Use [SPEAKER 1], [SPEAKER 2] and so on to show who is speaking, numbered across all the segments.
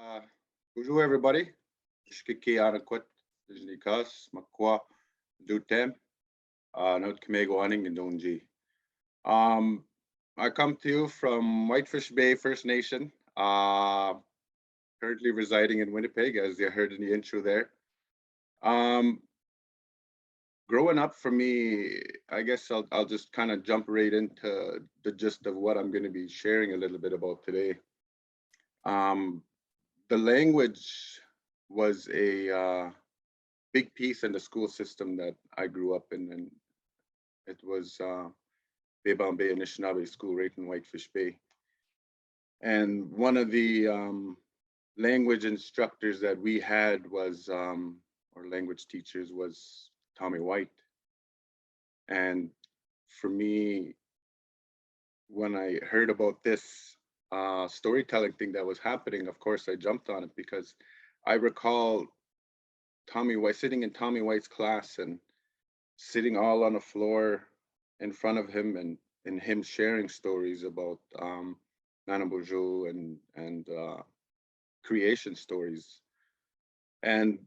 [SPEAKER 1] Uh, Bonjour everybody. Shkiki Anakwat, Dijnikas, Makwa, Dutem, Not Kamego Hunting and Donji. Um, I come to you from Whitefish Bay First Nation, currently residing in Winnipeg, as you heard in the intro there. Um, Growing up for me, I guess I'll just kind of jump right into the gist of what I'm going to be sharing a little bit about today. Um, the language was a big piece in the school system that I grew up in, and it was Beban Bay Anishinaabe School right in Whitefish Bay. And one of the language instructors that we had was, or language teachers, was Tommy White. And for me, when I heard about this storytelling thing that was happening, of course I jumped on it because I recall Tommy White sitting in Tommy White's class and sitting all on the floor in front of him and him sharing stories about Manno and creation stories. And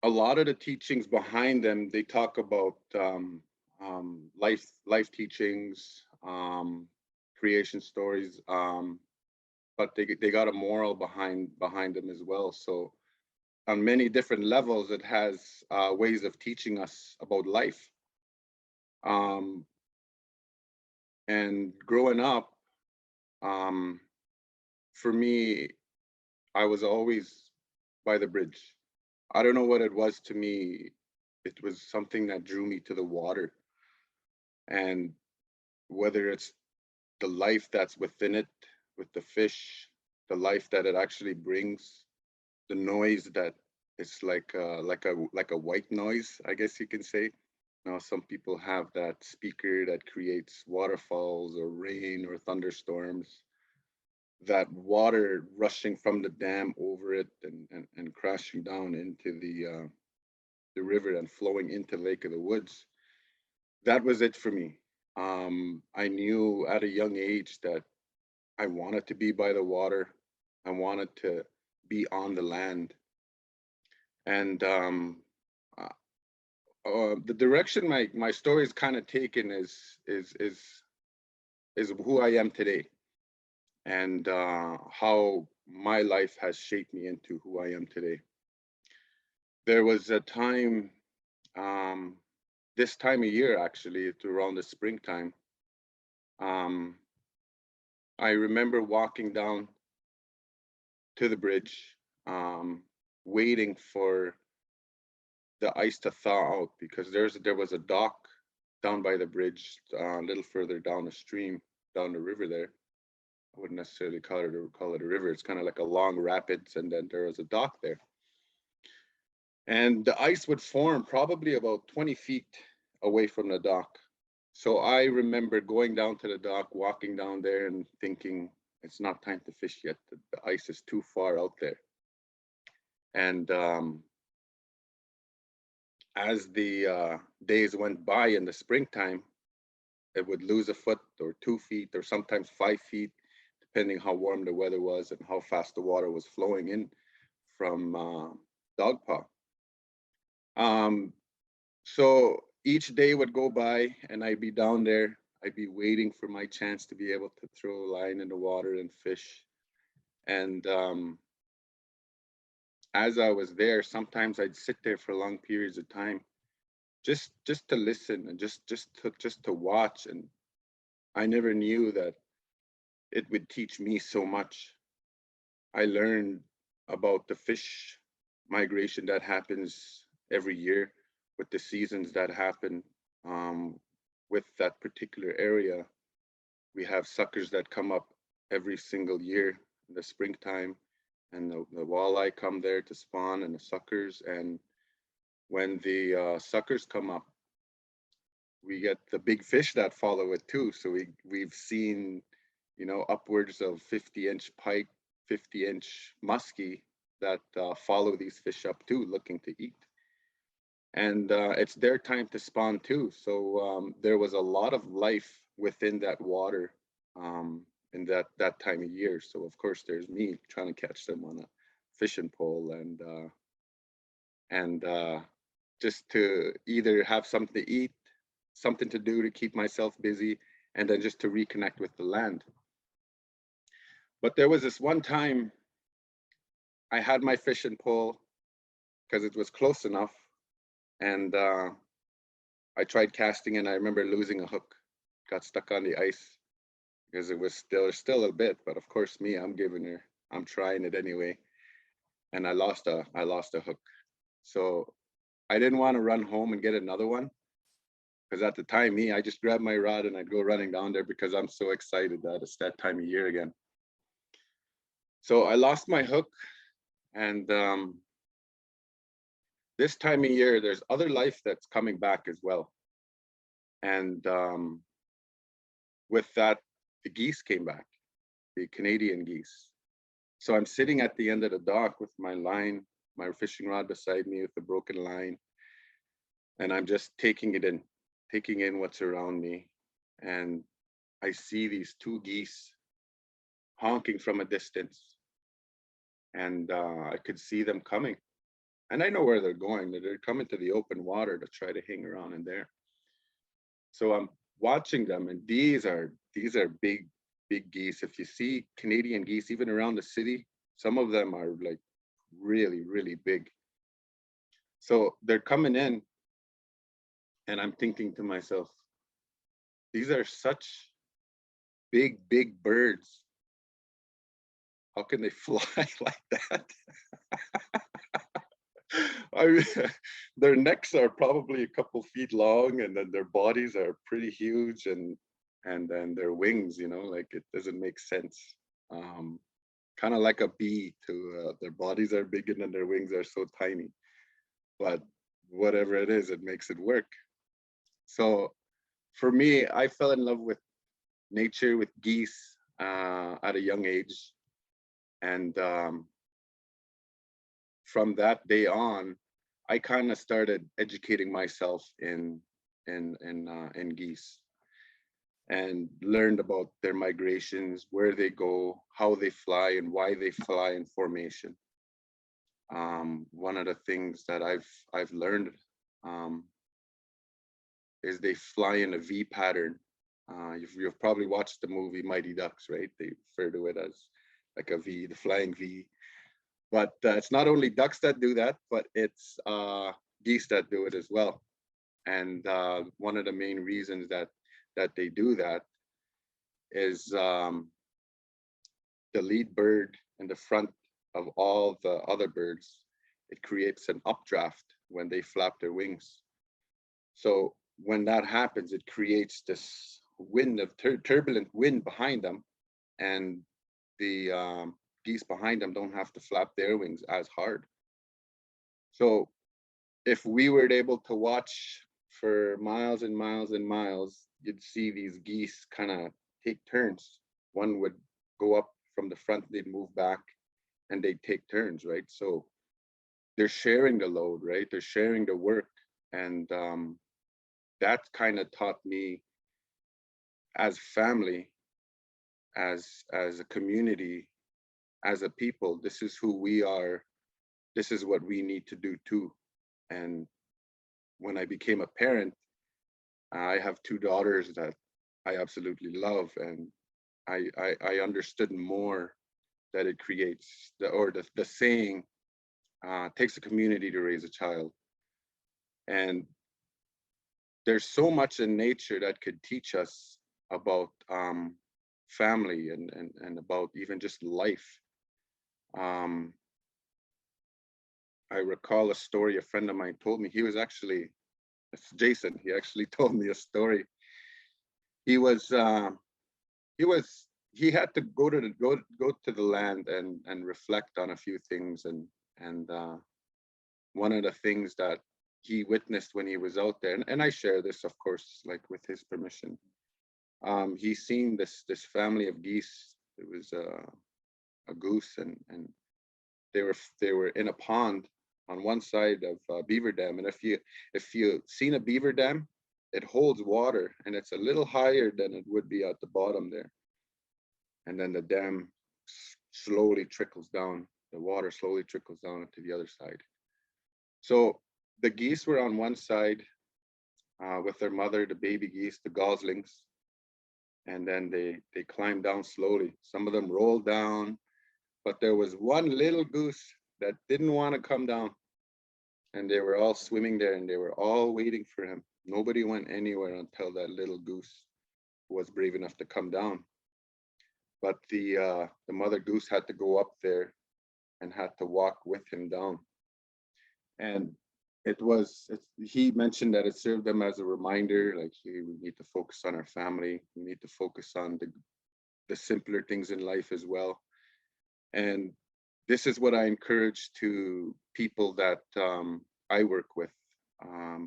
[SPEAKER 1] a lot of the teachings behind them, they talk about life teachings, creation stories, but they got a moral behind them as well. So on many different levels, it has ways of teaching us about life. And growing up, for me, I was always by the bridge. I don't know what it was to me. It was something that drew me to the water. And whether it's the life that's within it, with the fish, the life that it actually brings, the noise that it's like a white noise, I guess you can say. Now, some people have that speaker that creates waterfalls or rain or thunderstorms, that water rushing from the dam over it and crashing down into the river and flowing into Lake of the Woods. That was it for me. I knew at a young age that I wanted to be by the water. I wanted to be on the land. And uh, the direction my story is kind of taken is who I am today, and how my life has shaped me into who I am today. There was a time, um, this time of year actually, it's around the springtime. Um, I remember walking down to the bridge, waiting for the ice to thaw out because there was a dock down by the bridge, a little further down the stream, down the river there. I wouldn't necessarily call it a river. It's kind of like a long rapids, and then there was a dock there. And the ice would form probably about 20 feet away from the dock. So I remember going down to the dock, walking down there, and thinking it's not time to fish yet. The ice is too far out there. And as the days went by in the springtime, it would lose a foot or 2 feet or sometimes 5 feet, depending how warm the weather was and how fast the water was flowing in from Dogpaw. So each day would go by and I'd be down there. I'd be waiting for my chance to be able to throw a line in the water and fish. And as I was there, sometimes I'd sit there for long periods of time, just to listen and just to watch. And I never knew that it would teach me so much. I learned about the fish migration that happens every year, with the seasons that happen with that particular area. We have suckers that come up every single year in the springtime, and the walleye come there to spawn, and the suckers. And when the suckers come up, we get the big fish that follow it too. So we've seen, upwards of 50-inch pike, 50-inch muskie that follow these fish up too, looking to eat. And it's their time to spawn too. So there was a lot of life within that water in that time of year. So of course there's me trying to catch them on a fishing pole and just to either have something to eat, something to do to keep myself busy, and then just to reconnect with the land. But there was this one time I had my fishing pole because it was close enough, and I tried casting and I remember losing a hook, got stuck on the ice because it was still a bit, but of course me, I'm trying it anyway. And I lost a hook. So I didn't want to run home and get another one because at the time, I just grabbed my rod and I'd go running down there because I'm so excited that it's that time of year again. So I lost my hook, and this time of year, there's other life that's coming back as well. And with that, the geese came back, the Canadian geese. So I'm sitting at the end of the dock with my line, my fishing rod beside me with the broken line. And I'm just taking in what's around me. And I see these two geese honking from a distance. And I could see them coming. And I know where they're going. They're coming to the open water to try to hang around in there. So I'm watching them, and these are big geese. If you see Canadian geese, even around the city, some of them are like really, really big. So they're coming in, and I'm thinking to myself, these are such big birds. How can they fly like that? I mean, their necks are probably a couple feet long, and then their bodies are pretty huge, and then their wings, like it doesn't make sense. Kind of like a bee too. Their bodies are big and then their wings are so tiny. But whatever it is, it makes it work. So for me, I fell in love with nature, with geese at a young age, and from that day on, I kind of started educating myself in geese, and learned about their migrations, where they go, how they fly, and why they fly in formation. One of the things that I've learned is they fly in a V pattern. You've probably watched the movie Mighty Ducks, right? They refer to it as like a V, the flying V. But it's not only ducks that do that, but it's geese that do it as well. And one of the main reasons that they do that is the lead bird in the front of all the other birds, it creates an updraft when they flap their wings. So when that happens, it creates this wind of turbulent wind behind them, and the geese behind them don't have to flap their wings as hard. So if we were able to watch for miles and miles and miles, you'd see these geese kind of take turns. One would go up from the front, they'd move back, and they'd take turns, right? So they're sharing the load, right? They're sharing the work. And that kind of taught me, as family, as a community, as a people, this is who we are. This is what we need to do too. And when I became a parent, I have two daughters that I absolutely love, and I understood more that it creates the saying, takes a community to raise a child. And there's so much in nature that could teach us about family and about even just life. I recall a story a friend of mine told me. It's Jason. He actually told me a story. He had to go to the land and reflect on a few things, and one of the things that he witnessed when he was out there, and I share this, of course, like with his permission. He seen this family of geese. It was a goose, and they were in a pond on one side of beaver dam. And if you seen a beaver dam, it holds water, and it's a little higher than it would be at the bottom there. And then the dam slowly trickles down. the water slowly trickles down to the other side. So the geese were on one side with their mother, the baby geese, the goslings, and then they climbed down slowly. Some of them rolled down, but there was one little goose that didn't want to come down, and they were all swimming there, and they were all waiting for him. Nobody went anywhere until that little goose was brave enough to come down. But the mother goose had to go up there and had to walk with him down. And he mentioned that it served them as a reminder, like, hey, we need to focus on our family. We need to focus on the simpler things in life as well. And this is what I encourage to people that I work with.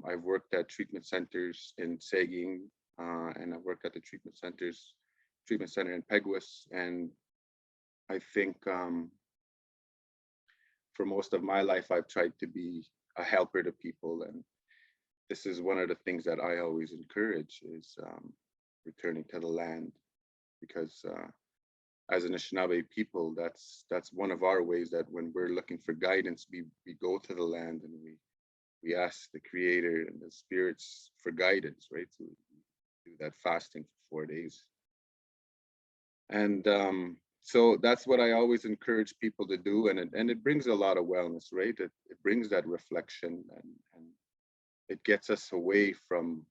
[SPEAKER 1] I've worked at treatment centers in Sagkeeng, and I've worked at the treatment center in Peguis. And I think for most of my life, I've tried to be a helper to people. And this is one of the things that I always encourage is returning to the land, because as an Anishinaabe people, that's one of our ways that when we're looking for guidance, we go to the land and we ask the creator and the spirits for guidance, right? So we do that fasting for 4 days. And so that's what I always encourage people to do. And it brings a lot of wellness, right? It brings that reflection, and it gets us away from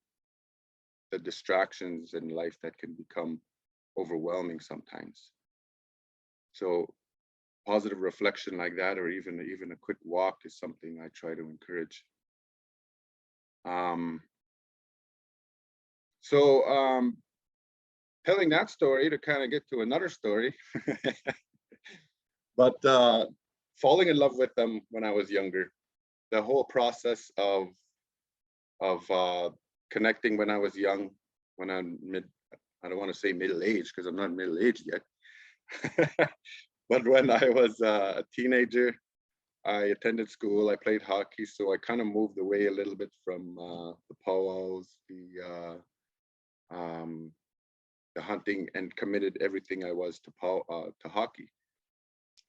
[SPEAKER 1] the distractions in life that can become overwhelming sometimes. So positive reflection like that, or even a quick walk, is something I try to encourage. Telling that story to kind of get to another story, but falling in love with them when I was younger, the whole process of connecting when I was young, when I'm I don't want to say middle age because I'm not middle aged yet. But when I was a teenager, I attended school, I played hockey, so I kind of moved away a little bit from the powwows, the hunting, and committed everything I was to hockey.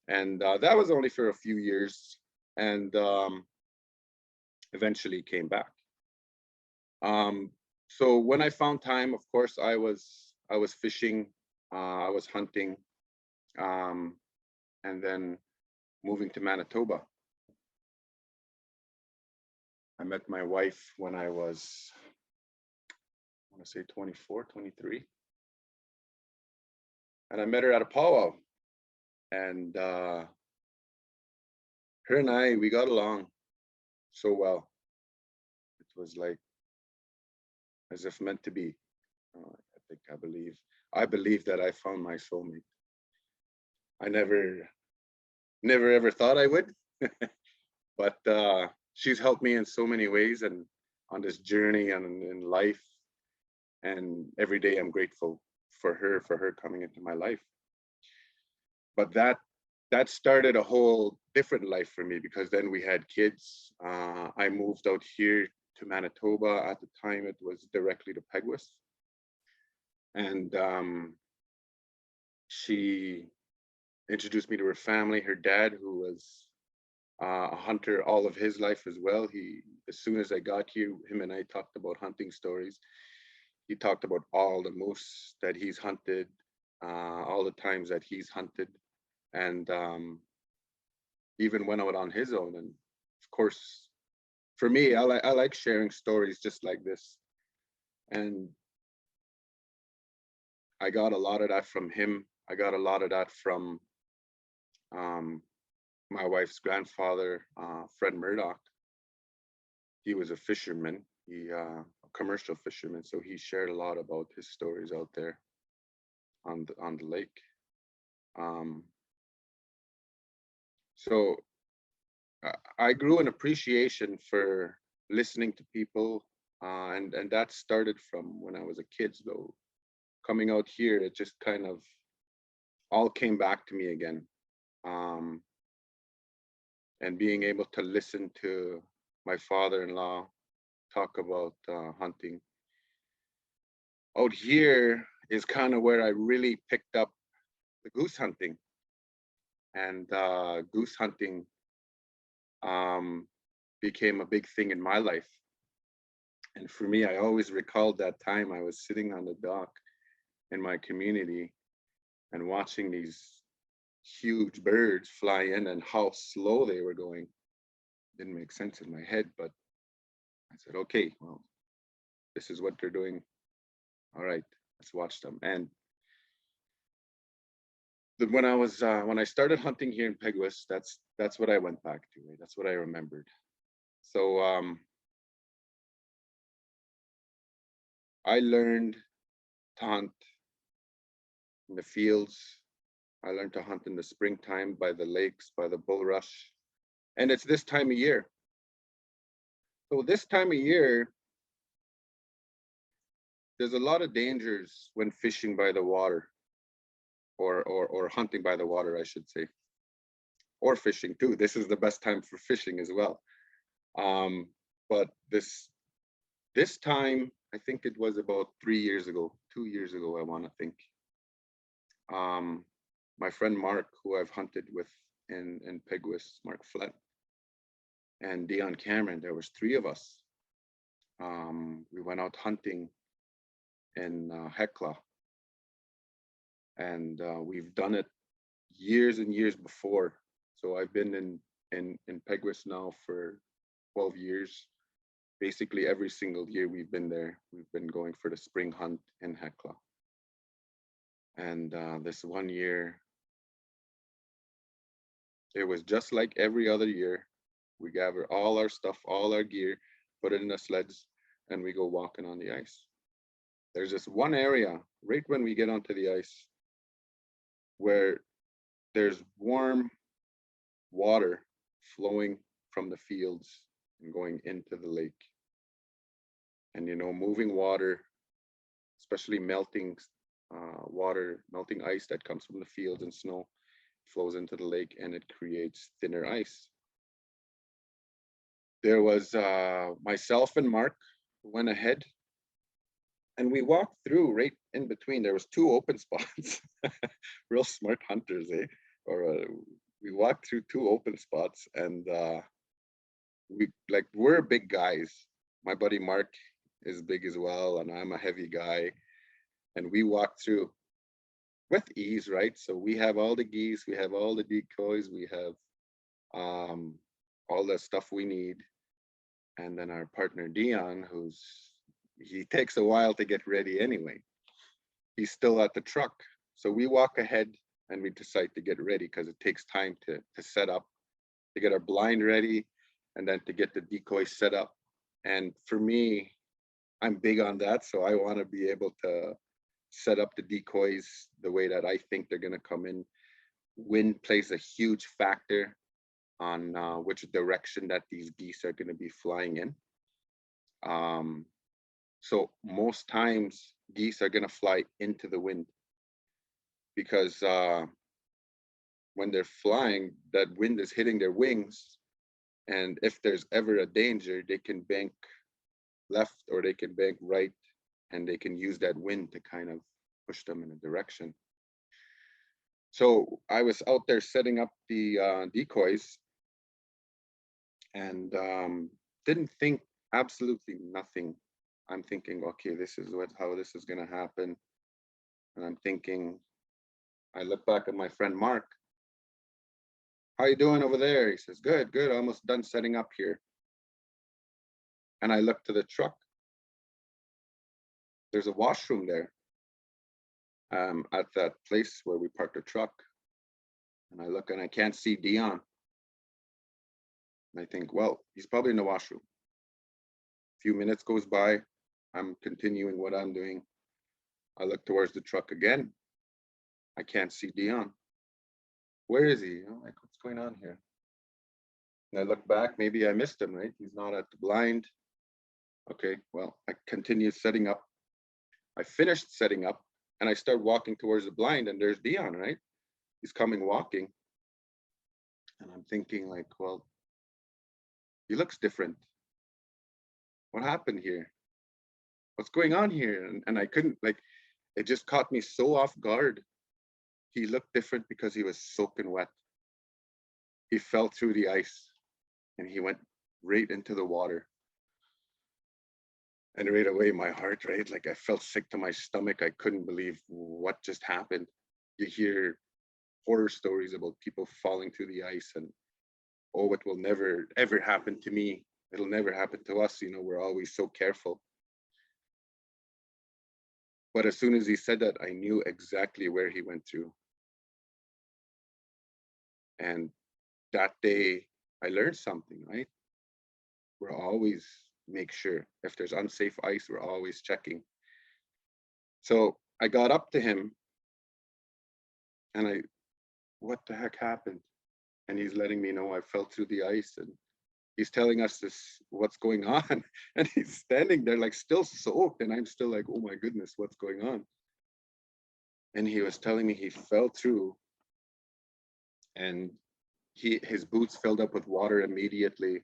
[SPEAKER 1] And that was only for a few years, and eventually came back. So when I found time, of course, I was fishing, I was hunting, and then moving to Manitoba. I met my wife when I was, I want to say 24, 23. And I met her at a powwow. And her and I, we got along so well. It was like as if meant to be. I believe that I found my soulmate. I never ever thought I would, but she's helped me in so many ways, and on this journey and in life. And every day I'm grateful for her coming into my life. But that started a whole different life for me, because then we had kids. I moved out here to Manitoba. At the time, it was directly to Peguis. And she introduced me to her family. Her dad, who was a hunter all of his life as well. As soon as I got here, him and I talked about hunting stories. He talked about all the moose that he's hunted, all the times that he's hunted, and even went out on his own. And of course, for me, I like sharing stories just like this. And I got a lot of that from him. I got a lot of that from my wife's grandfather, Fred Murdoch. He was a fisherman, a commercial fisherman, so he shared a lot about his stories out there on the lake. So I grew an appreciation for listening to people, and that started from when I was a kid. Though coming out here, it just kind of all came back to me again. And being able to listen to my father-in-law talk about hunting. Out here is kind of where I really picked up the goose hunting. and goose hunting became a big thing in my life. And for me, I always recalled that time I was sitting on the dock in my community and watching these huge birds fly in and how slow they were going. Didn't make sense in my head, but I said, okay, well, this is what they're doing. All right, let's watch them. And when I started hunting here in Peguis, that's what I went back to. Right? That's what I remembered. So I learned to hunt in the fields. I learned to hunt in the springtime by the lakes, by the bulrush, and it's this time of year. So this time of year, there's a lot of dangers when fishing by the water, or hunting by the water, I should say, or fishing too. This is the best time for fishing as well. But this time, I think it was about 3 years ago, 2 years ago, I want to think. My friend Mark, who I've hunted with in Peguis, Mark Flett, and Dion Cameron, there was 3 of us. We went out hunting in Hecla, and we've done it years and years before. So I've been in Peguis now for 12 years. Basically every single year we've been there. We've been going for the spring hunt in Hecla. And this one year, it was just like every other year. We gather all our stuff, all our gear, put it in the sleds, and we go walking on the ice. There's this one area right when we get onto the ice where there's warm water flowing from the fields and going into the lake. And moving water, especially melting water, melting ice that comes from the fields and snow, flows into the lake and it creates thinner ice. There was myself and Mark who went ahead, and we walked through right in between. There was 2 open spots. Real smart hunters, eh? We walked through 2 open spots, and we're big guys. My buddy Mark is big as well, and I'm a heavy guy. And we walked through with ease, right? So we have all the geese, we have all the decoys, we have all the stuff we need. And then our partner Dion, he takes a while to get ready anyway. He's still at the truck. So we walk ahead and we decide to get ready because it takes time to set up, to get our blind ready, and then to get the decoy set up. And for me, I'm big on that. So I want to be able to set up the decoys the way that I think they're going to come in. Wind plays a huge factor on which direction that these geese are going to be flying in. So most times geese are going to fly into the wind because when they're flying, that wind is hitting their wings. And if there's ever a danger, they can bank left or they can bank right, and they can use that wind to kind of push them in a direction. So I was out there setting up the decoys and didn't think absolutely nothing. I'm thinking, okay, this is how this is going to happen. And I'm thinking, I look back at my friend Mark. How you doing over there? He says, good, good. Almost done setting up here. And I look to the truck. There's a washroom there at that place where we parked the truck. And I look and I can't see Dion. And I think, well, he's probably in the washroom. A few minutes goes by. I'm continuing what I'm doing. I look towards the truck again. I can't see Dion. Where is he? I'm like, what's going on here? And I look back, maybe I missed him, right? He's not at the blind. Okay, well, I continue setting up. I finished setting up and I start walking towards the blind, and there's Dion, right? He's coming walking. And I'm thinking like, well, he looks different. What happened here? What's going on here? And I couldn't, like, it just caught me so off guard. He looked different because he was soaking wet. he fell through the ice and he went right into the water. And right away, my heart, right? Like I felt sick to my stomach. I couldn't believe what just happened. You hear horror stories about people falling through the ice and, oh, it will never, ever happen to me. It'll never happen to us. You know, we're always so careful. But as soon as he said that, I knew exactly where he went through. And that day, I learned something, right? We're always make sure if there's unsafe ice, we're always checking. So I got up to him and what the heck happened? And he's letting me know I fell through the ice and he's telling us this, what's going on. And he's standing there like still soaked. And I'm still like, oh my goodness, what's going on? And he was telling me he fell through and his boots filled up with water immediately.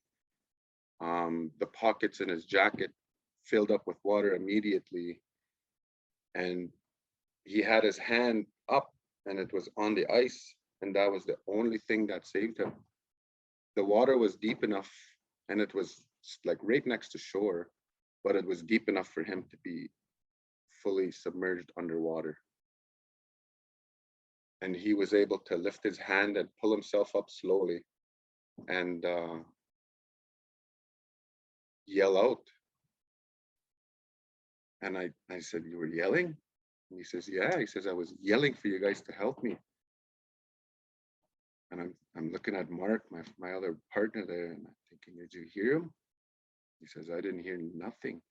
[SPEAKER 1] The pockets in his jacket filled up with water immediately. And he had his hand up and it was on the ice. And that was the only thing that saved him. The water was deep enough and it was like right next to shore, but it was deep enough for him to be fully submerged underwater. And he was able to lift his hand and pull himself up slowly and yell out. And I said, you were yelling? And he says, yeah. He says, I was yelling for you guys to help me. And I'm looking at Mark, my other partner there, and I'm thinking, did you hear him? He says, I didn't hear nothing.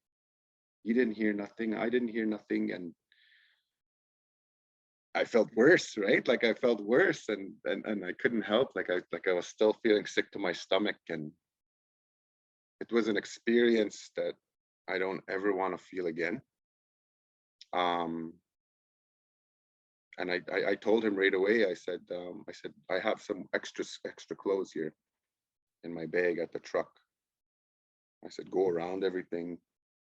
[SPEAKER 1] He didn't hear nothing. I didn't hear nothing. And I felt worse, right? Like I felt worse and I couldn't help. Like I was still feeling sick to my stomach. And it was an experience that I don't ever want to feel again. And I told him right away, I said, I have some extra clothes here in my bag at the truck. I said, go around everything,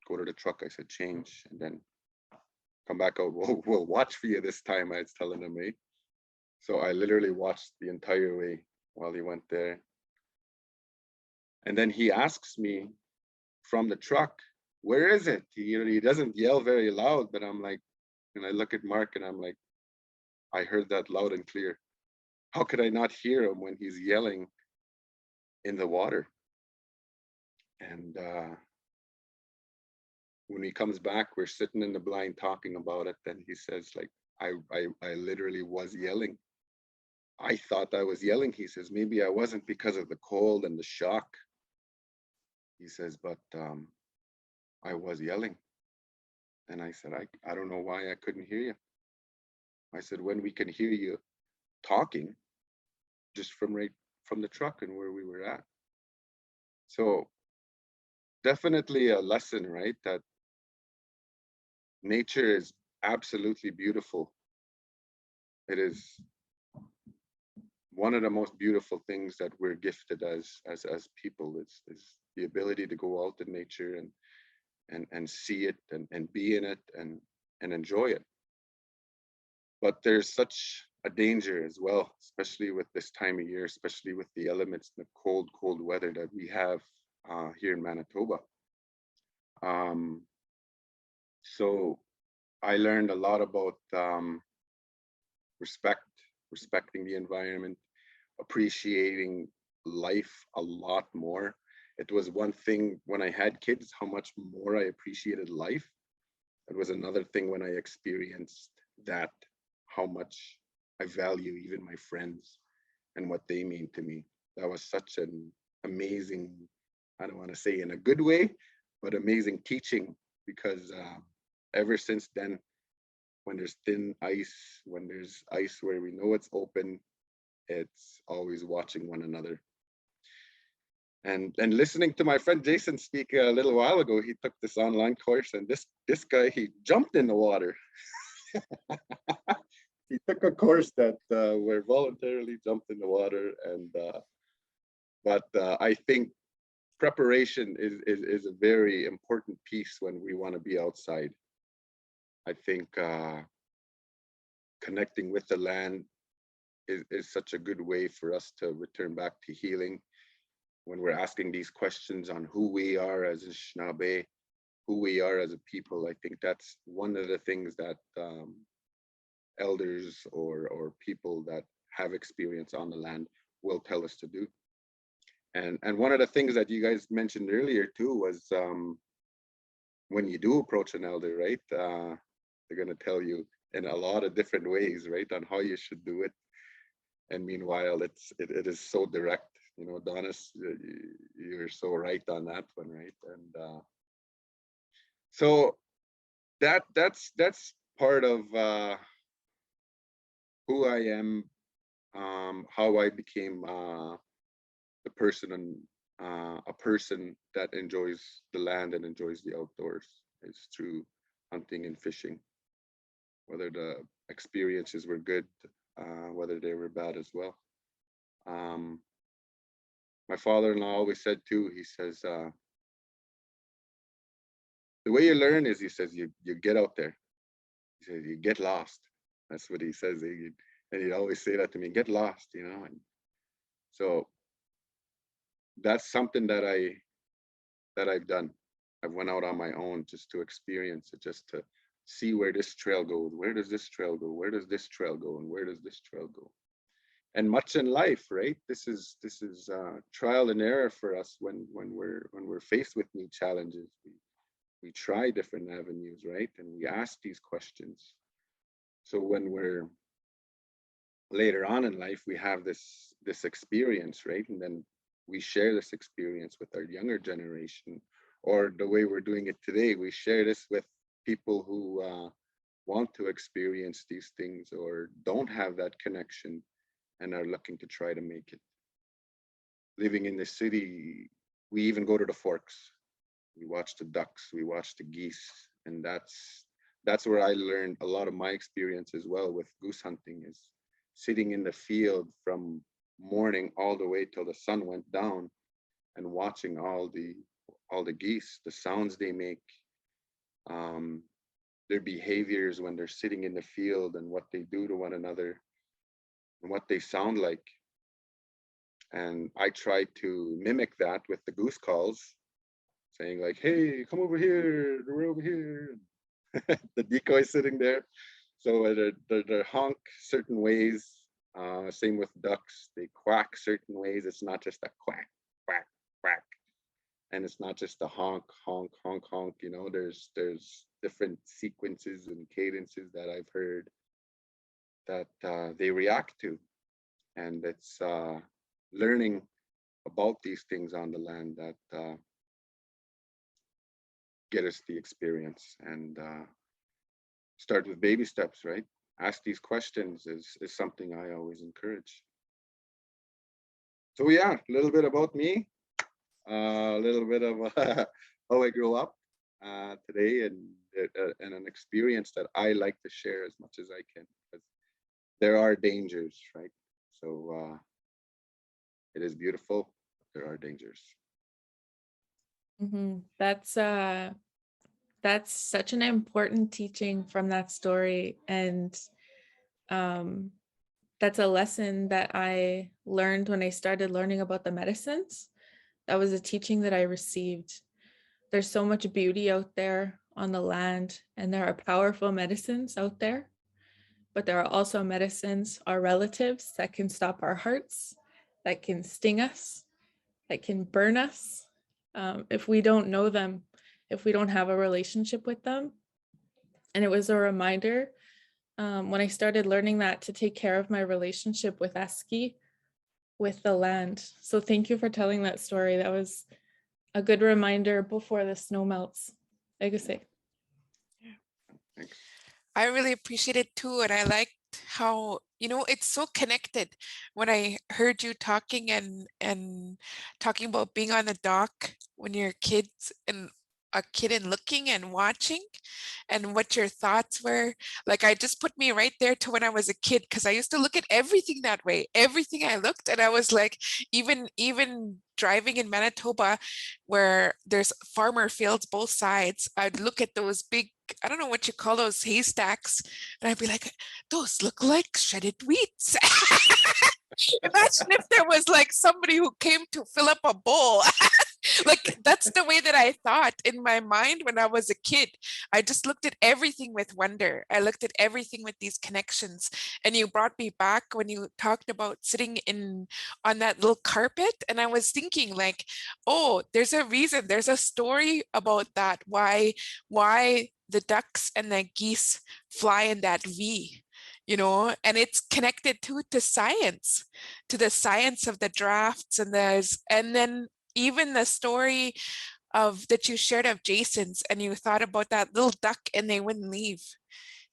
[SPEAKER 1] go to the truck. I said, change, and then come back out. We'll watch for you this time, I was telling him, eh? So I literally watched the entire way while he went there. And then he asks me from the truck, where is it? He doesn't yell very loud, but I'm like, and I look at Mark and I'm like, I heard that loud and clear. How could I not hear him when he's yelling in the water? And when he comes back, we're sitting in the blind talking about it. And he says, like, I literally was yelling. I thought I was yelling. He says, maybe I wasn't because of the cold and the shock. He says, but I was yelling. And I said, I don't know why I couldn't hear you. I said, when we can hear you talking just from right from the truck and where we were at. So definitely a lesson, right? That nature is absolutely beautiful. It is one of the most beautiful things that we're gifted as people is the ability to go out in nature and see it and be in it and enjoy it. But there's such a danger as well, especially with this time of year, especially with the elements, the cold weather that we have here in Manitoba. So I learned a lot about respecting the environment, appreciating life a lot more. It was one thing when I had kids, how much more I appreciated life. It was another thing when I experienced that, how much I value even my friends and what they mean to me. That was such an amazing, I don't want to say in a good way, but amazing teaching, because ever since then, when there's thin ice, when there's ice where we know it's open, it's always watching one another. And listening to my friend Jason speak a little while ago, he took this online course, and this guy, he jumped in the water. He took a course that where voluntarily jumped in the water, and but I think preparation is a very important piece when we want to be outside. I think connecting with the land, is such a good way for us to return back to healing when we're asking these questions on who we are as Anishinaabe, who we are as a people. I think that's one of the things that elders or people that have experience on the land will tell us to do. And one of the things that you guys mentioned earlier too was when you do approach an elder, right? They're gonna tell you in a lot of different ways, right, on how you should do it. And meanwhile, it is so direct. You know, Donis, you're so right on that one, right? And so that's part of who I am, how I became the person and a person that enjoys the land and enjoys the outdoors is through hunting and fishing. Whether the experiences were good, whether they were bad as well. My father-in-law always said too, he says, the way you learn is, he says, you get out there. He says, you get lost. That's what he says. And he'd always say that to me, get lost, you know? And so that's something that I've done. I went out on my own just to experience it, just to see where this trail goes. Where does this trail go? Where does this trail go? And where does this trail go? And much in life, right? This is trial and error for us when we're faced with new challenges. We try different avenues, right? And we ask these questions. So when we're later on in life, we have this experience, right? And then we share this experience with our younger generation, or the way we're doing it today, we share this with people who want to experience these things or don't have that connection and are looking to try to make it. Living in the city, we even go to the forks. We watch the ducks, we watch the geese, and that's where I learned a lot of my experience as well with goose hunting, is sitting in the field from morning all the way till the sun went down and watching all the geese, the sounds they make, their behaviors when they're sitting in the field and what they do to one another and what they sound like. And I try to mimic that with the goose calls, saying like, hey, come over here, we're over here. The decoy sitting there. So they honk certain ways. Same with ducks, they quack certain ways. It's not just a quack, quack, quack. And it's not just a honk, honk, honk, honk. You know, there's different sequences and cadences that I've heard that they react to. And it's learning about these things on the land that get us the experience, and start with baby steps, right? Ask these questions is something I always encourage. So yeah, a little bit about me, a little bit of how I grew up today, and an experience that I like to share as much as I can, because there are dangers, right? So it is beautiful, but there are dangers.
[SPEAKER 2] Mm-hmm. That's such an important teaching from that story, and that's a lesson that I learned when I started learning about the medicines. That was a teaching that I received. There's so much beauty out there on the land, and there are powerful medicines out there, but there are also medicines, our relatives, that can stop our hearts, that can sting us, that can burn us if we don't know them, if we don't have a relationship with them. And it was a reminder when I started learning that, to take care of my relationship with Eski, with the land. So thank you for telling that story. That was a good reminder before the snow melts. I could say.
[SPEAKER 1] Thanks.
[SPEAKER 3] I really appreciate it too. And I liked how, you know, it's so connected. When I heard you talking and talking about being on the dock when you're kids, and a kid and looking and watching and what your thoughts were. Like, I just put me right there to when I was a kid, because I used to look at everything that way. Everything I looked, and I was like, even driving in Manitoba, where there's farmer fields both sides, I'd look at those big, I don't know what you call those, haystacks, and I'd be like, those look like shredded wheats. Imagine if there was like somebody who came to fill up a bowl. Like, that's the way that I thought in my mind when I was a kid. I just looked at everything with wonder. I looked at everything with these connections. And you brought me back when you talked about sitting in on that little carpet. And I was thinking like, oh, there's a reason, there's a story about that. Why the ducks and the geese fly in that V, you know, and it's connected to science, to the science of the drafts and then even the story of that you shared of Jason's, and you thought about that little duck and they wouldn't leave,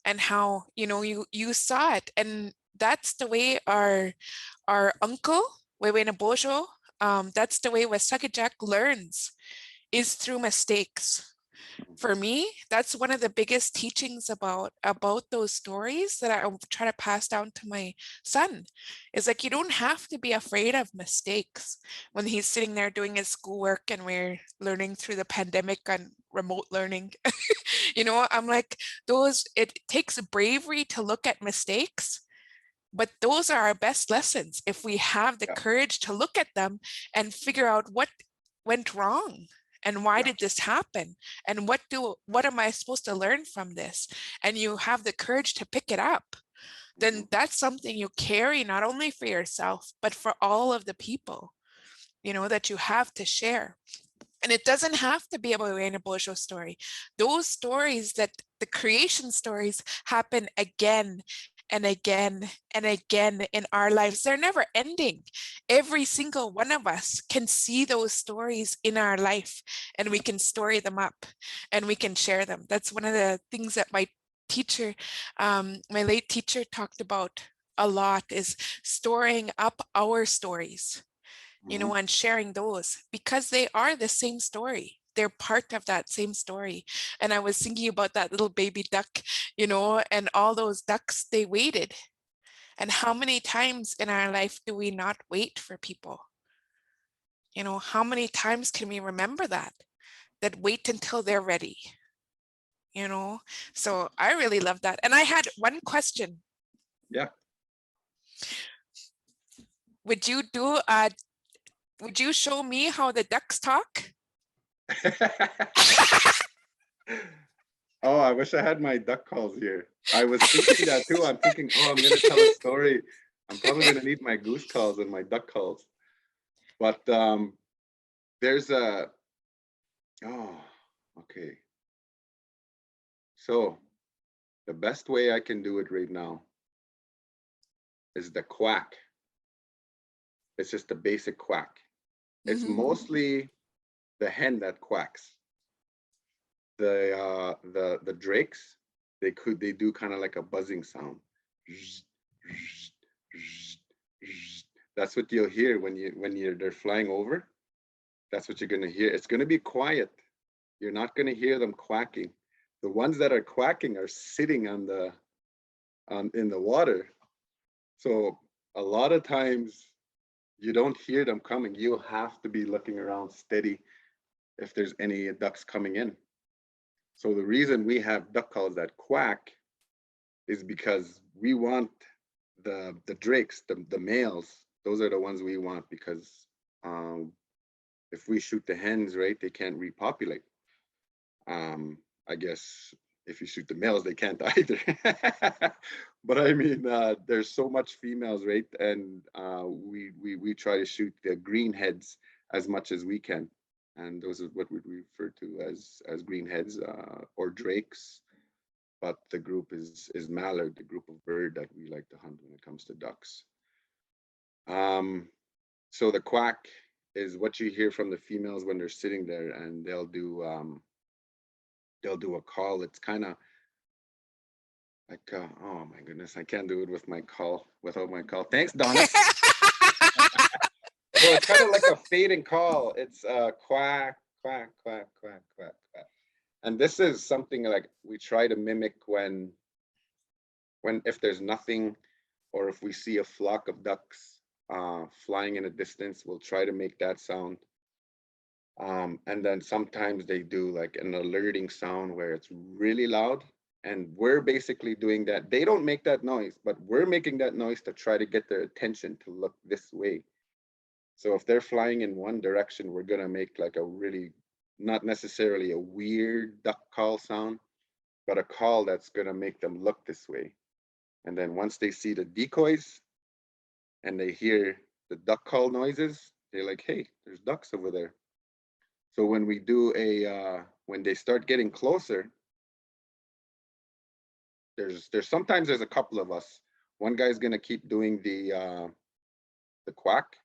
[SPEAKER 3] and how, you know, you saw it. And that's the way our uncle Wewena Bojo, that's the way Wasakajak learns, is through mistakes. For me, that's one of the biggest teachings about those stories that I try to pass down to my son, is like, you don't have to be afraid of mistakes when he's sitting there doing his schoolwork and we're learning through the pandemic on remote learning. You know, I'm like, it takes bravery to look at mistakes, but those are our best lessons if we have the
[SPEAKER 1] Yeah.
[SPEAKER 3] courage to look at them and figure out what went wrong. And why did this happen? And what am I supposed to learn from this? And you have the courage to pick it up, then that's something you carry not only for yourself, but for all of the people, you know, that you have to share. And it doesn't have to be a Wewena Bojo story. Those stories, that the creation stories, happen again and again and again in our lives. They're never ending. Every single one of us can see those stories in our life, and we can story them up and we can share them. That's one of the things that my teacher, my late teacher, talked about a lot, is storing up our stories, you know, and sharing those, because they are the same story. They're part of that same story. And I was thinking about that little baby duck, you know, and all those ducks, they waited. And how many times in our life do we not wait for people? You know, how many times can we remember that wait until they're ready? You know, so I really love that. And I had one question.
[SPEAKER 1] Yeah.
[SPEAKER 3] Would you show me how the ducks talk?
[SPEAKER 1] Oh, I wish I had my duck calls here. I was thinking that too. I'm thinking, oh, I'm going to tell a story. I'm probably going to need my goose calls and my duck calls. But there's a, oh, okay. So the best way I can do it right now is the quack. It's just a basic quack. It's mostly the hen that quacks. The drakes, they do kind of like a buzzing sound. That's what you'll hear when they're flying over. That's what you're gonna hear. It's gonna be quiet. You're not gonna hear them quacking. The ones that are quacking are sitting in the water. So a lot of times you don't hear them coming. You have to be looking around steady if there's any ducks coming in. So the reason we have duck calls that quack is because we want the drakes, the males. Those are the ones we want, because if we shoot the hens, right, they can't repopulate. I guess if you shoot the males, they can't either. But I mean, there's so much females, right? And we try to shoot the green heads as much as we can. And those are what we refer to as greenheads or drakes. But the group is mallard, the group of bird that we like to hunt when it comes to ducks. So the quack is what you hear from the females when they're sitting there, and they'll do a call. It's kind of like oh my goodness, I can't do it with my call, without my call. Thanks, Donna. So it's kind of like a fading call. It's quack, quack, quack, quack, quack, quack. And this is something like we try to mimic when if there's nothing, or if we see a flock of ducks flying in a distance, we'll try to make that sound. And then sometimes they do like an alerting sound where it's really loud, and we're basically doing that. They don't make that noise, but we're making that noise to try to get their attention to look this way. So if they're flying in one direction, we're gonna make like a really, not necessarily a weird duck call sound, but a call that's gonna make them look this way. And then once they see the decoys and they hear the duck call noises, they're like, hey, there's ducks over there. So when we do when they start getting closer, there's sometimes there's a couple of us. One guy's gonna keep doing the quack,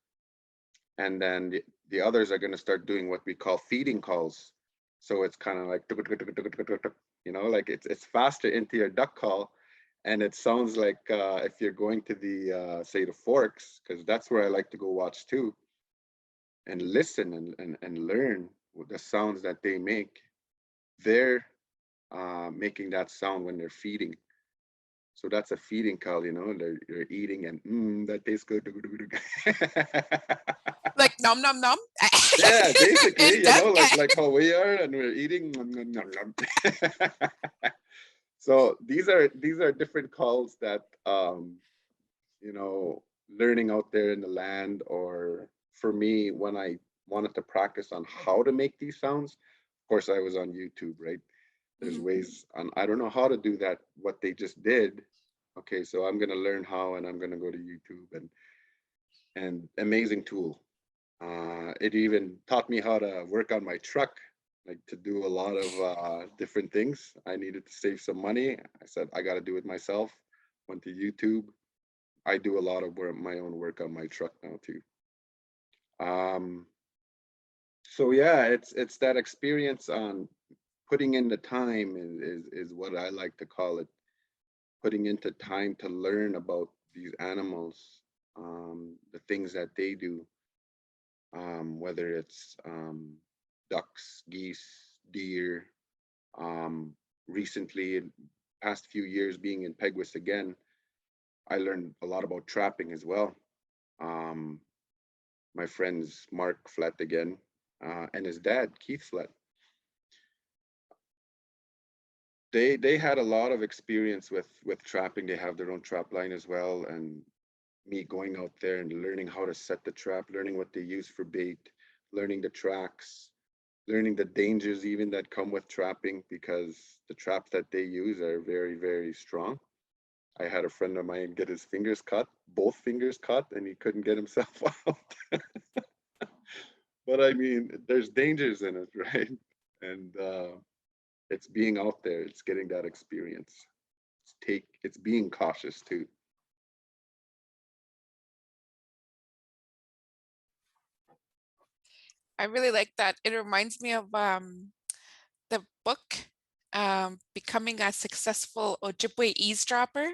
[SPEAKER 1] and then the others are gonna start doing what we call feeding calls. So it's kind of like, you know, like it's faster into your duck call, and it sounds like if you're going to the say the Forks, because that's where I like to go watch too, and listen and learn the sounds that they make. They're making that sound when they're feeding. So that's a feeding call, you know, they're eating and that tastes good.
[SPEAKER 3] Like nom nom nom.
[SPEAKER 1] Yeah, basically,
[SPEAKER 3] In
[SPEAKER 1] you know,
[SPEAKER 3] duck.
[SPEAKER 1] like how we are and we're eating. Nom, nom, nom, nom. So these are different calls that you know, learning out there in the land, or for me, when I wanted to practice on how to make these sounds, of course I was on YouTube, right? There's
[SPEAKER 3] Mhm.
[SPEAKER 1] ways on, I don't know how to do that, what they just did. Okay, so I'm gonna learn how, and I'm gonna go to YouTube, and amazing tool. It even taught me how to work on my truck, like to do a lot of different things. I needed to save some money. I said I got to do it myself. Went to YouTube. I do a lot of work, my own work on my truck now too. Um, so yeah, it's that experience on putting in the time is what I like to call it. Putting into time to learn about these animals, the things that they do, whether it's ducks, geese, deer. Recently, in past few years being in Peguis again, I learned a lot about trapping as well. Um, my friends Mark Flett again, and his dad Keith Flett. They had a lot of experience with trapping. They have their own trap line as well, and me going out there and learning how to set the trap, learning what they use for bait, learning the tracks, learning the dangers even that come with trapping, because the traps that they use are very, very strong. I had a friend of mine get his fingers cut, both fingers cut, and he couldn't get himself out. But I mean, there's dangers in it, right? And it's being out there, it's getting that experience. It's being cautious too.
[SPEAKER 3] I really like that. It reminds me of the book Becoming a Successful Ojibwe Eavesdropper.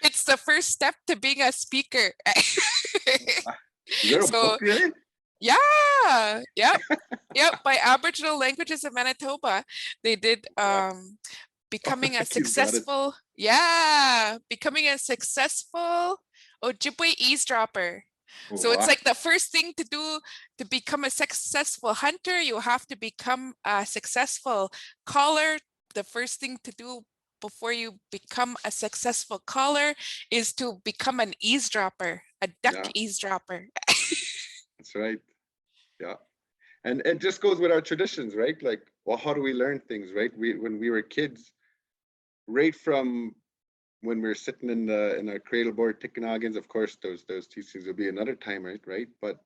[SPEAKER 3] It's the first step to being a speaker.
[SPEAKER 1] Is there a
[SPEAKER 3] So
[SPEAKER 1] book really?
[SPEAKER 3] yeah, yep, by Aboriginal Languages of Manitoba. They did becoming a
[SPEAKER 1] You got it.
[SPEAKER 3] successful, becoming a successful Ojibwe eavesdropper. So it's
[SPEAKER 1] Wow.
[SPEAKER 3] like the first thing to do to become a successful hunter, you have to become a successful caller. The first thing to do before you become a successful caller is to become an eavesdropper, a duck
[SPEAKER 1] Yeah,
[SPEAKER 3] eavesdropper.
[SPEAKER 1] that's right. Yeah. And it just goes with our traditions, right? Like, well, how do we learn things, right? When we were kids, right from when we were sitting in our cradle board tickanoggins, of course, those teachings will be another time, right? But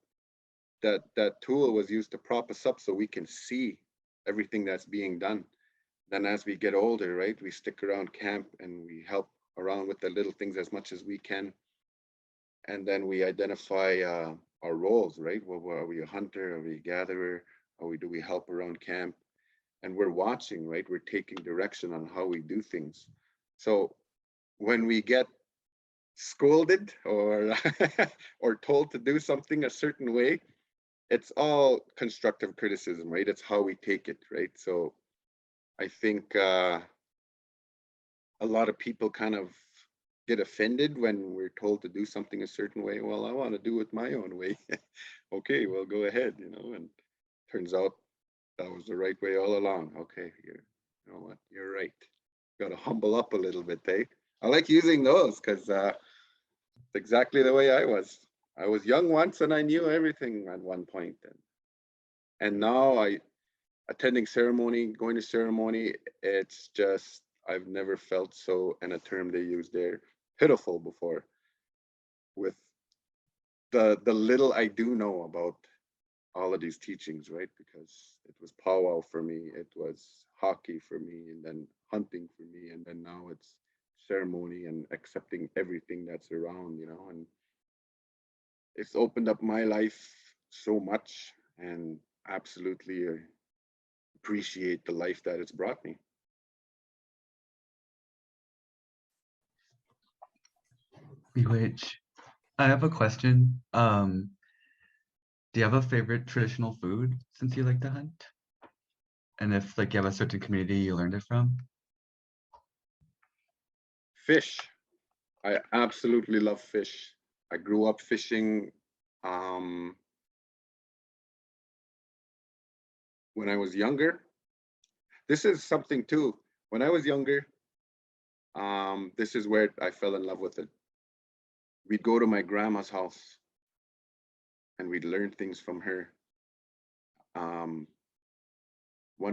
[SPEAKER 1] that tool was used to prop us up so we can see everything that's being done. Then as we get older, right, we stick around camp and we help around with the little things as much as we can. And then we identify our roles, right? Well, are we a hunter? Are we a gatherer? Do we help around camp? And we're watching, right? We're taking direction on how we do things. So when we get scolded or or told to do something a certain way, it's all constructive criticism, right? It's how we take it, right? So I think a lot of people kind of get offended when we're told to do something a certain way. Well, I want to do it my own way. Okay, well, go ahead, and turns out that was the right way all along. Okay, you know what? You're right. Got to humble up a little bit, eh? I like using those because it's exactly the way I was. I was young once and I knew everything at one point, and now I attending ceremony, going to ceremony. It's just I've never felt so, and a term they use there, pitiful before, with the little I do know about all of these teachings, right? Because it was powwow for me, it was hockey for me, and then hunting for me, and then now it's ceremony and accepting everything that's around, and it's opened up my life so much, and absolutely appreciate the life that it's brought me.
[SPEAKER 4] Which I have a question. Do you have a favorite traditional food since you like to hunt? And if like you have a certain community you learned it from?
[SPEAKER 1] Fish. I absolutely love fish. I grew up fishing when I was younger. This is something too. When I was younger, this is where I fell in love with it. We'd go to my grandma's house and we'd learn things from her. One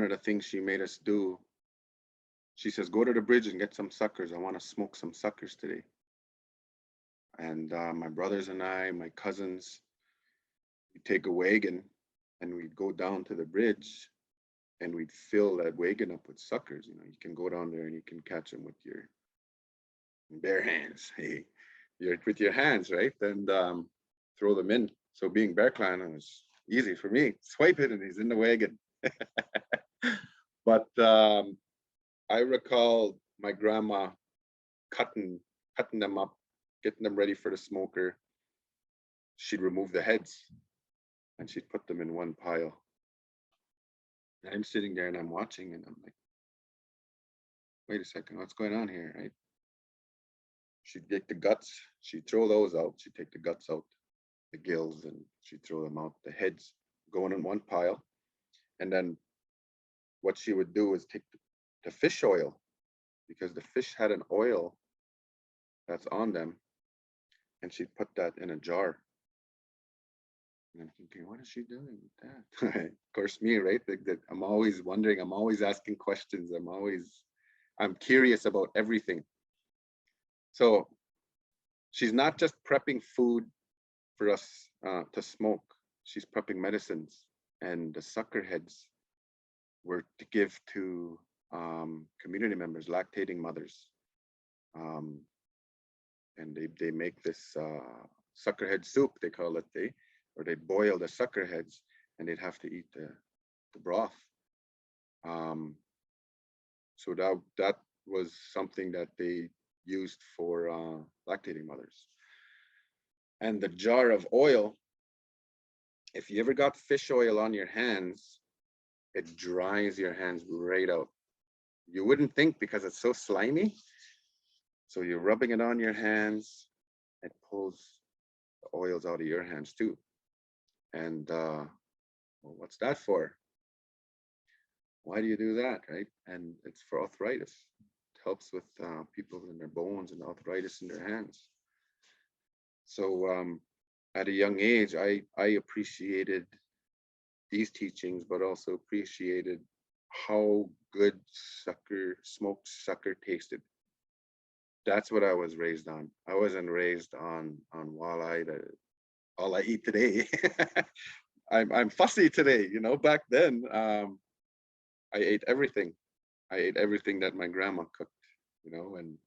[SPEAKER 1] of the things she made us do, she says, go to the bridge and get some suckers. I want to smoke some suckers today. And my brothers and I, my cousins, we'd take a wagon and we'd go down to the bridge and we'd fill that wagon up with suckers. You can go down there and you can catch them with your bare hands. Hey, you're with your hands, right? And throw them in. So being bear clan, it was easy for me. Swipe it and he's in the wagon. But I recall my grandma cutting them up, getting them ready for the smoker. She'd remove the heads and she'd put them in one pile. And I'm sitting there and I'm watching and I'm like, wait a second, what's going on here, right? She'd take the guts, she'd throw those out, she'd take the guts out, the gills, and she'd throw them out, the heads going in one pile. And then what she would do is take the fish oil, because the fish had an oil that's on them, and she'd put that in a jar. And I'm thinking, what is she doing with that? Of course, me, right? I'm always wondering, I'm always asking questions, I'm curious about everything. So she's not just prepping food for us to smoke, she's prepping medicines, and the sucker heads were to give to community members, lactating mothers. And they make this sucker head soup, they call it, or they'd boil the sucker heads and they'd have to eat the broth. So that was something that they used for lactating mothers. And the jar of oil, if you ever got fish oil on your hands, it dries your hands right out. You wouldn't think because it's so slimy. So you're rubbing it on your hands, it pulls the oils out of your hands too. And well, what's that for? Why do you do that, right? And it's for arthritis. It helps with people in their bones and arthritis in their hands. So at a young age, I appreciated these teachings, but also appreciated how good smoked sucker tasted. That's what I was raised on. I wasn't raised on walleye, all I eat today. I'm fussy today, back then I ate everything. I ate everything that my grandma cooked, and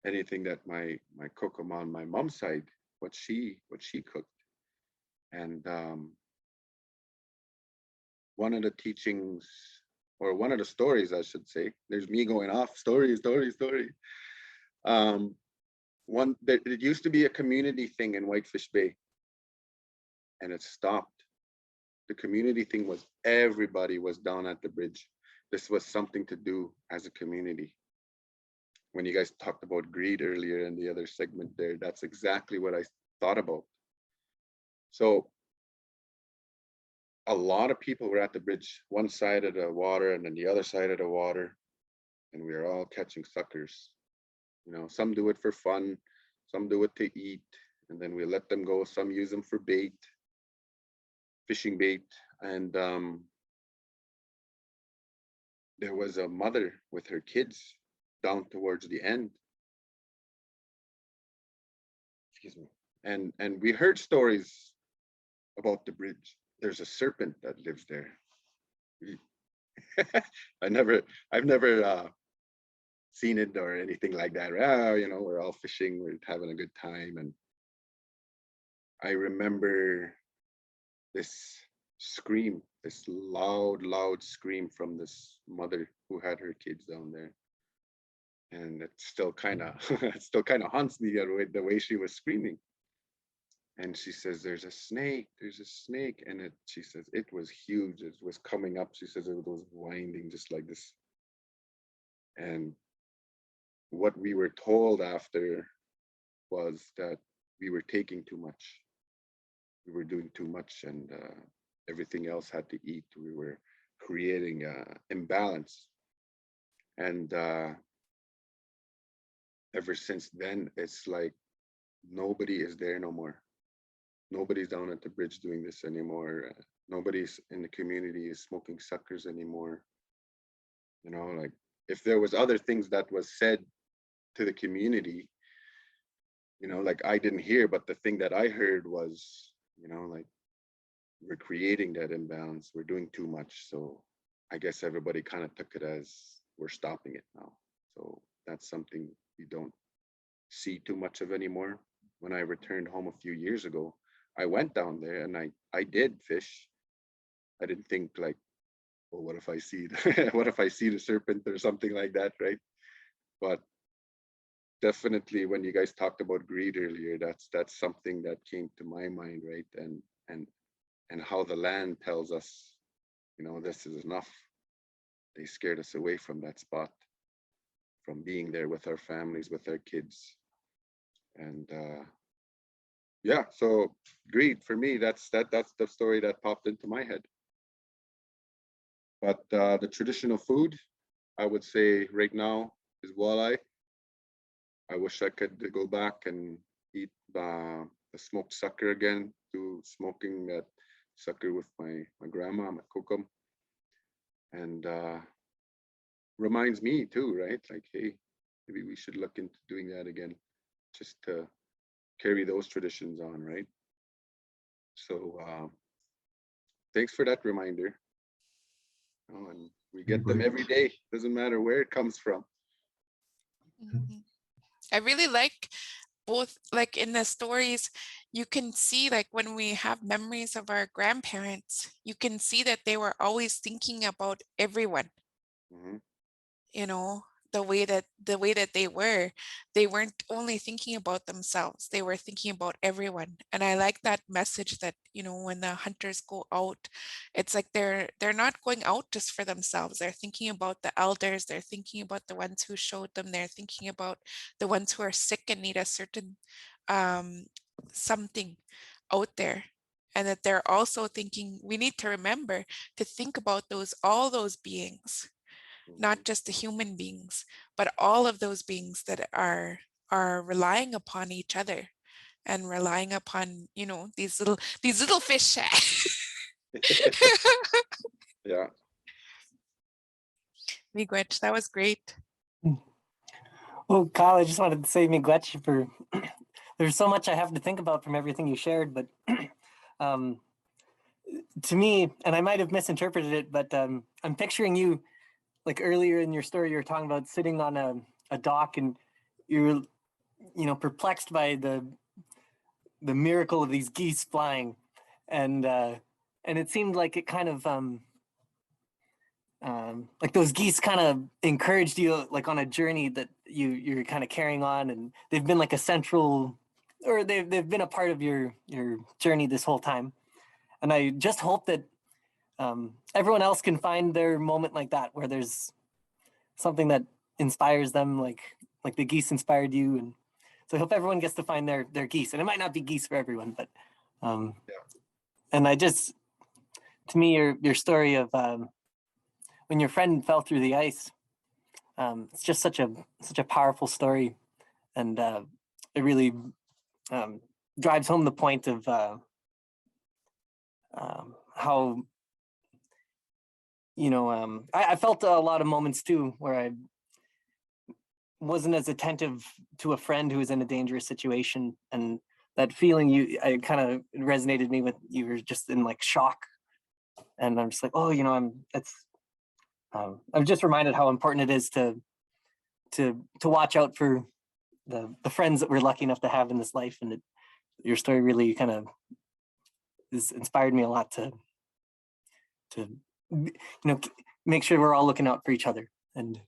[SPEAKER 1] anything that my kokum on my mom's side, what she cooked. And one of the teachings, or one of the stories, I should say, there's me going off, story. It used to be a community thing in Whitefish Bay, and it stopped the community thing was everybody was down at the bridge. This was something to do as a community. When you guys talked about greed earlier in the other segment there, that's exactly what I thought about. So a lot of people were at the bridge, one side of the water and then the other side of the water, and we were all catching suckers. You know, some do it for fun, some do it to eat, and then we let them go. Some use them for bait, fishing bait. And there was a mother with her kids down towards the end. Excuse me. And we heard stories about the bridge. There's a serpent that lives there. I've never seen it or anything like that. You know, we're all fishing, we're having a good time. And I remember this scream, this loud scream from this mother who had her kids down there. And it still kind of haunts me the way she was screaming. And she says, there's a snake. And she says, it was huge. It was coming up. She says, it was winding just like this. And what we were told after was that we were taking too much. We were doing too much, and everything else had to eat. We were creating imbalance. And ever since then, it's like nobody is there no more. Nobody's down at the bridge doing this anymore. Nobody's in the community is smoking suckers anymore. You know, like if there was other things that was said to the community, you know, like I didn't hear, but the thing that I heard was, you know, like we're creating that imbalance. We're doing too much. So I guess everybody kind of took it as we're stopping it now. So that's something we don't see too much of anymore. When I returned home a few years ago, I went down there and I did fish. I didn't think like, well, what if I see what if I see the serpent or something like that, right? But definitely when you guys talked about greed earlier, that's something that came to my mind, right? And how the land tells us, you know, this is enough. They scared us away from that spot, from being there with our families, with our kids. And yeah, so greed for me, that's the story that popped into my head. But the traditional food, I would say right now is walleye. I wish I could go back and eat the smoked sucker again, to smoking that sucker with my grandma, my kokum. And reminds me too, right? Like, hey, maybe we should look into doing that again, just to carry those traditions on, right? So thanks for that reminder. Oh, and we get them every day. Doesn't matter where it comes from.
[SPEAKER 3] Mhm. I really like both, like in the stories, you can see like when we have memories of our grandparents, you can see that they were always thinking about everyone.
[SPEAKER 1] Mhm.
[SPEAKER 3] You know, the way that they weren't only thinking about themselves, they were thinking about everyone. And I like that message that, you know, when the hunters go out, it's like they're not going out just for themselves. They're thinking about the elders, they're thinking about the ones who showed them, they're thinking about the ones who are sick and need a certain something out there. And that they're also thinking, we need to remember to think about all those beings, not just the human beings, but all of those beings that are relying upon each other and relying upon, you know, these little fish.
[SPEAKER 1] Yeah.
[SPEAKER 5] Miigwech, that was great.
[SPEAKER 6] Oh, Kyle, I just wanted to say miigwech for there's so much I have to think about from everything you shared, but to me, and I might have misinterpreted it, but I'm picturing you like earlier in your story, you were talking about sitting on a dock and you're, you know, perplexed by the miracle of these geese flying. And it seemed like it kind of, like those geese kind of encouraged you like on a journey that you're kind of carrying on, and they've been like a central, or they've been a part of your journey this whole time. And I just hope that everyone else can find their moment like that, where there's something that inspires them, like the geese inspired you. And so I hope everyone gets to find their geese, and it might not be geese for everyone, but and I just, to me, your story of when your friend fell through the ice, it's just such a powerful story, and it really drives home the point of how, you know, I felt a lot of moments too where I wasn't as attentive to a friend who was in a dangerous situation, and that feeling I kind of resonated me with. You were just in like shock, and I'm just like, oh, you know, I'm just reminded how important it is to watch out for the friends that we're lucky enough to have in this life. And your story really kind of has inspired me a lot to you know, make sure we're all looking out for each other. And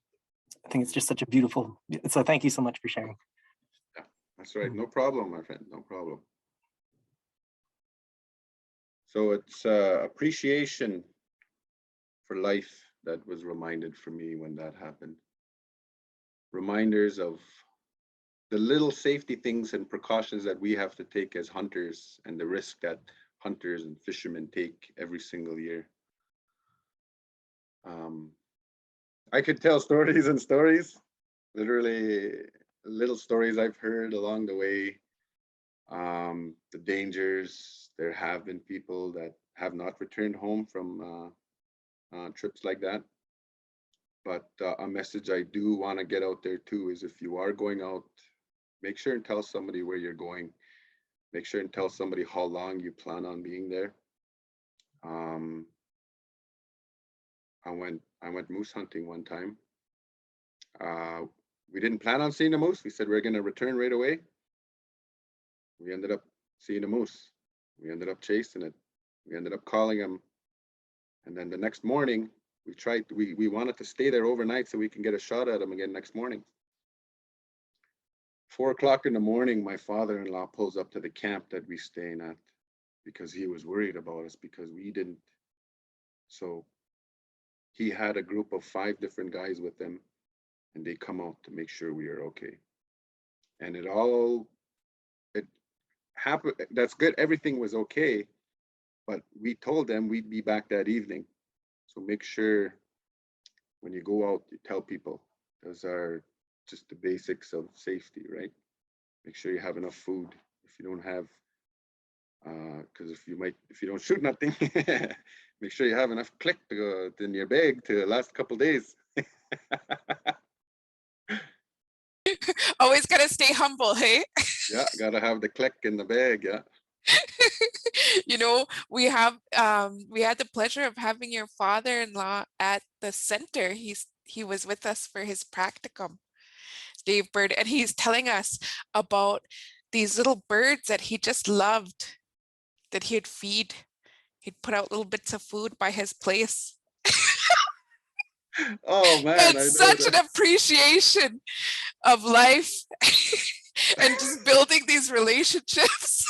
[SPEAKER 6] I think it's just such a beautiful, so thank you so much for sharing.
[SPEAKER 1] Yeah, that's right. No problem, my friend, no problem. So it's appreciation for life that was reminded for me when that happened. Reminders of the little safety things and precautions that we have to take as hunters, and the risk that hunters and fishermen take every single year. I could tell stories and stories, literally little stories I've heard along the way. The dangers. There have been people that have not returned home from trips like that. But a message I do want to get out there too is, if you are going out, make sure and tell somebody where you're going. Make sure and tell somebody how long you plan on being there. I went moose hunting one time. We didn't plan on seeing a moose. We said we're going to return right away. We ended up seeing a moose. We ended up chasing it. We ended up calling him. And then the next morning, we wanted to stay there overnight so we can get a shot at him again next morning. 4 o'clock in the morning, my father-in-law pulls up to the camp that we staying at because he was worried about us because we didn't. So he had a group of 5 different guys with him, and they come out to make sure we are okay. And it happened. That's good. Everything was okay, but we told them we'd be back that evening. So make sure when you go out, you tell people. Those are just the basics of safety, right? Make sure you have enough food. If you don't have, because if you don't shoot nothing, make sure you have enough click to go in your bag to last a couple days.
[SPEAKER 3] Always gotta stay humble, hey?
[SPEAKER 1] Yeah, gotta have the click in the bag, yeah.
[SPEAKER 3] You know, we had the pleasure of having your father-in-law at the center. He was with us for his practicum, Dave Bird, and he's telling us about these little birds that he just loved, that he'd feed. He'd put out little bits of food by his place.
[SPEAKER 1] Oh man,
[SPEAKER 3] And
[SPEAKER 1] I know
[SPEAKER 3] such
[SPEAKER 1] that.
[SPEAKER 3] an appreciation of life and just building these relationships.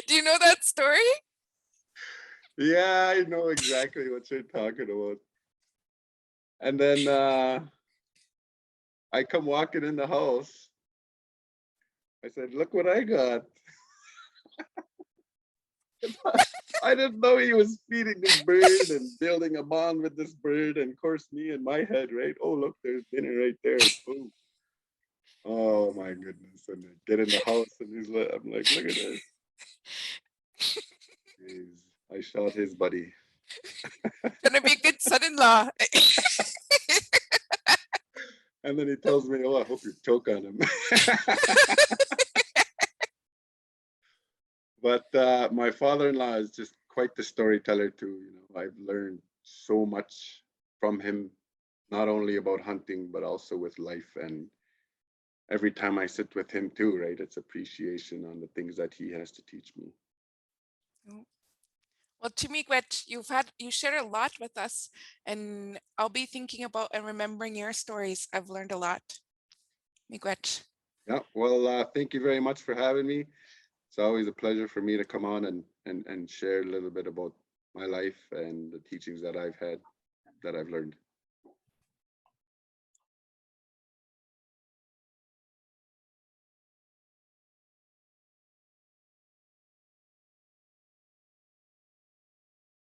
[SPEAKER 3] Do you know that story?
[SPEAKER 1] Yeah, I know exactly what you're talking about. And then I come walking in the house. I said, look what I got. I didn't know he was feeding this bird and building a bond with this bird. And of course, me in my head, right? Oh, look, there's dinner right there. Boom. Oh my goodness. And I get in the house and I'm like, look at this. Jeez, I shot his buddy.
[SPEAKER 3] Gonna be a good son-in-law.
[SPEAKER 1] And then he tells me, oh, I hope you choke on him. But my father-in-law is just quite the storyteller too. You know, I've learned so much from him, not only about hunting, but also with life. And every time I sit with him too, right, it's appreciation on the things that he has to teach me.
[SPEAKER 3] Well, to Miigwech, you shared a lot with us, and I'll be thinking about and remembering your stories. I've learned a lot. Miigwech.
[SPEAKER 1] Yeah, well, thank you very much for having me. It's always a pleasure for me to come on and share a little bit about my life and the teachings that I've had, that I've learned.